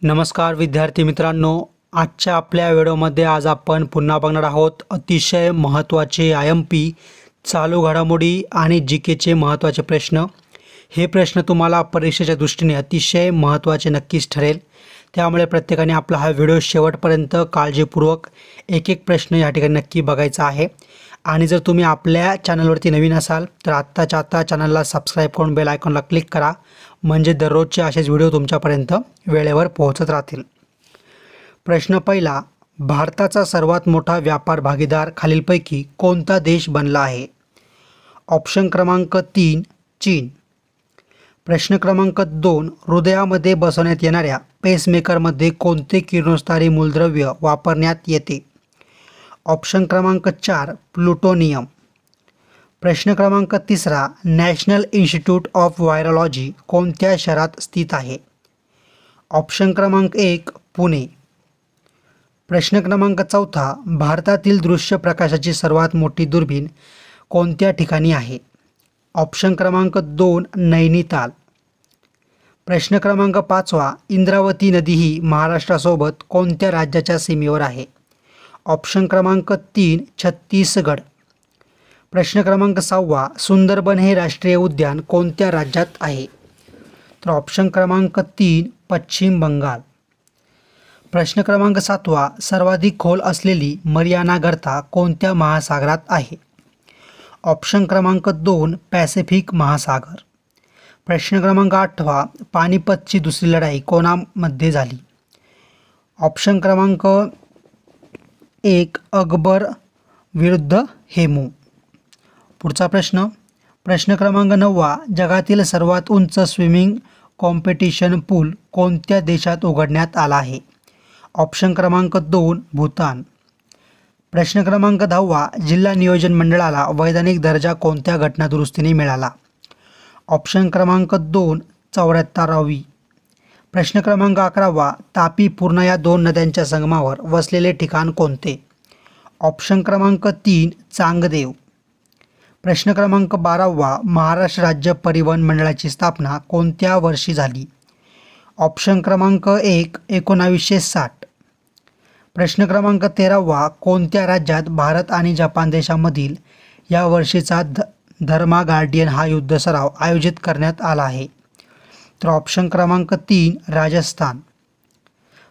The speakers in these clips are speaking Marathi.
नमस्कार विद्यार्थी मित्रांनो, आजच्या आपल्या व्हिडिओमध्ये आज आपण पुन्हा बघणार आहोत अतिशय महत्त्वाचे IMP चालू घडामोडी आणि जीकेचे महत्त्वाचे प्रश्न। हे प्रश्न तुम्हाला परीक्षेच्या दृष्टीने अतिशय महत्त्वाचे नक्कीच ठरेल, त्यामुळे प्रत्येकाने आपला हा व्हिडिओ शेवटपर्यंत काळजीपूर्वक एक एक प्रश्न या ठिकाणी नक्की बघायचा आहे। आणि जर तुम्ही आपल्या चॅनलवरती नवीन असाल तर आत्ताच्या आत्ता चॅनलला सबस्क्राइब करून बेल आयकॉनला क्लिक करा, म्हणजे दररोजचे असेच व्हिडिओ तुमच्यापर्यंत वेळेवर पोहोचत राहतील। प्रश्न पहिला, भारताचा सर्वात मोठा व्यापार भागीदार खालीलपैकी कोणता देश बनला आहे? ऑप्शन क्रमांक 3 चीन। प्रश्न क्रमांक 2, हृदयामध्ये बसवण्यात येणाऱ्या पेसमेकरमध्ये कोणते किरणोत्सारी मूलद्रव्य वापरण्यात येते? ऑप्शन क्रमांक 4 प्लुटोनियम। प्रश्न क्रमांक 3, नॅशनल इन्स्टिट्यूट ऑफ व्हायरॉलॉजी कोणत्या शहरात स्थित आहे? ऑप्शन क्रमांक 1 पुणे। प्रश्न क्रमांक 4, भारतातील दृश्य प्रकाशाची सर्वात मोठी दुर्बीण कोणत्या ठिकाणी आहे? ऑप्शन क्रमांक 2 नैनिताल। प्रश्न क्रमांक 5, इंद्रावती नदी ही महाराष्ट्रासोबत कोणत्या राज्याच्या सीमेवर आहे? ऑप्शन क्रमांक 3 छत्तीसगड। प्रश्न क्रमांक 6, सुंदरबन हे राष्ट्रीय उद्यान कोणत्या राज्यात आहे? तर ऑप्शन क्रमांक 3 पश्चिम बंगाल। प्रश्न क्रमांक 7, सर्वाधिक खोल असलेली मरियाना गर्ता कोणत्या महासागरात आहे? ऑप्शन क्रमांक 2 पॅसिफिक महासागर। प्रश्न क्रमांक 8, पानिपतची दुसरी लढाई कोणामध्ये झाली? ऑप्शन क्रमांक 1 अकबर विरुद्ध हेमू। पुढचा प्रश्न, प्रश्न क्रमांक 9, जगातील सर्वात उंच स्विमिंग कॉम्पिटिशन पूल कोणत्या देशात उघडण्यात आला आहे? ऑप्शन क्रमांक 2 भूतान। प्रश्न क्रमांक 10, जिल्हा नियोजन मंडळाला वैधानिक दर्जा कोणत्या घटनादुरुस्तीने मिळाला? ऑप्शन क्रमांक 2 74वी। प्रश्न क्रमांक 11, तापी पूर्णा या दोन नद्यांच्या संगमावर वसलेले ठिकाण कोणते? ऑप्शन क्रमांक 3 चांगदेव। प्रश्न क्रमांक 12, महाराष्ट्र राज्य परिवहन मंडळाची स्थापना कोणत्या वर्षी झाली? ऑप्शन क्रमांक 1 1960। प्रश्न क्रमांक 13, कोणत्या राज्यात भारत आणि जपान देशांमधील या वर्षीचा धर्मा गार्डियन हा युद्ध सराव आयोजित करण्यात आला आहे? तर ऑप्शन क्रमांक 3 राजस्थान।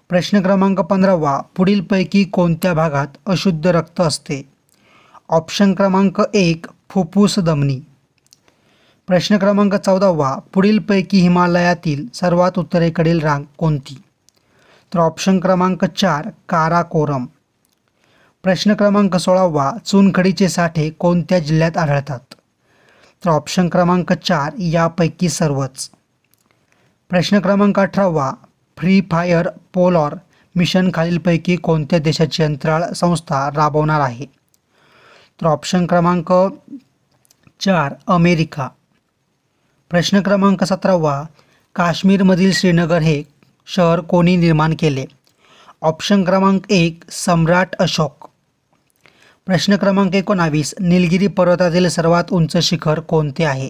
प्रश्न क्रमांक 15, पुढीलपैकी कोणत्या भागात अशुद्ध रक्त असते? ऑप्शन क्रमांक 1 फुफ्फुस धमनी। प्रश्न क्रमांक 14, पुढीलपैकी हिमालयातील सर्वात उत्तरेकडील रांग कोणती? तर ऑप्शन क्रमांक 4 काराकोरम। प्रश्न क्रमांक 16, चुनखडीचे साठे कोणत्या जिल्ह्यात आढळतात? तर ऑप्शन क्रमांक 4 यापैकी सर्वच। प्रश्न क्रमांक 18, फ्री फायर पोलर मिशन खालीलपैकी कोणत्या देशाची अंतराळ संस्था राबवणार आहे? तर ऑप्शन क्रमांक 4 अमेरिका। प्रश्न क्रमांक 17, काश्मीरमधील श्रीनगर हे शहर कोणी निर्माण केले? ऑप्शन क्रमांक 1 सम्राट अशोक। प्रश्न क्रमांक 19, निलगिरी पर्वतातील सर्वात उंच शिखर कोणते आहे?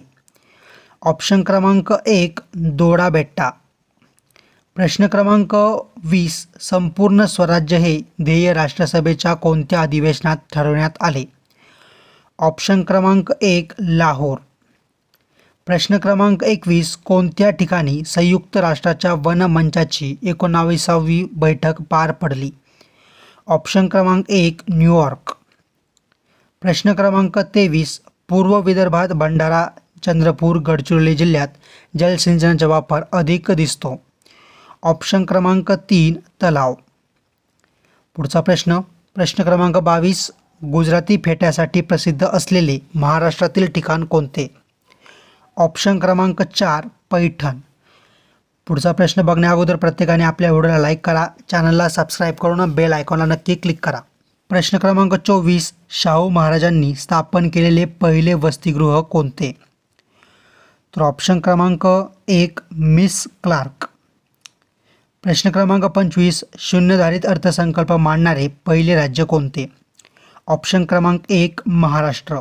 ऑप्शन क्रमांक 1 दोडा बेट्टा। प्रश्न क्रमांक 20, संपूर्ण स्वराज्य हे ध्येय राष्ट्रसभेच्या कोणत्या अधिवेशनात ठरवण्यात आले? ऑप्शन क्रमांक 1 लाहोर। प्रश्न क्रमांक 21, कोणत्या ठिकाणी संयुक्त राष्ट्राच्या वन मंचाची 19वी बैठक पार पडली? ऑप्शन क्रमांक 1 न्यूयॉर्क। प्रश्न क्रमांक 23, पूर्व विदर्भात भंडारा, चंद्रपूर, गडचिरोली जिल्ह्यात जलसिंचनाचा वापर अधिक दिसतो? ऑप्शन क्रमांक 3 तलाव। पुढचा प्रश्न, प्रश्न क्रमांक 22, गुजराती फेट्यासाठी प्रसिद्ध असलेले महाराष्ट्रातील ठिकाण कोणते? ऑप्शन क्रमांक 4 पैठण। पुढचा प्रश्न बघण्या अगोदर प्रत्येकाने आपल्या व्हिडिओला लाईक करा, चॅनलला सबस्क्राईब करून बेल आयकॉनला नक्की क्लिक करा। प्रश्न क्रमांक 24, शाहू महाराजांनी स्थापन केलेले पहिले वसतिगृह कोणते? तर ऑप्शन क्रमांक 1 मिस क्लार्क। प्रश्न क्रमांक 25, शून्यधारित अर्थसंकल्प मांडणारे पहिले राज्य कोणते? ऑप्शन क्रमांक 1 महाराष्ट्र।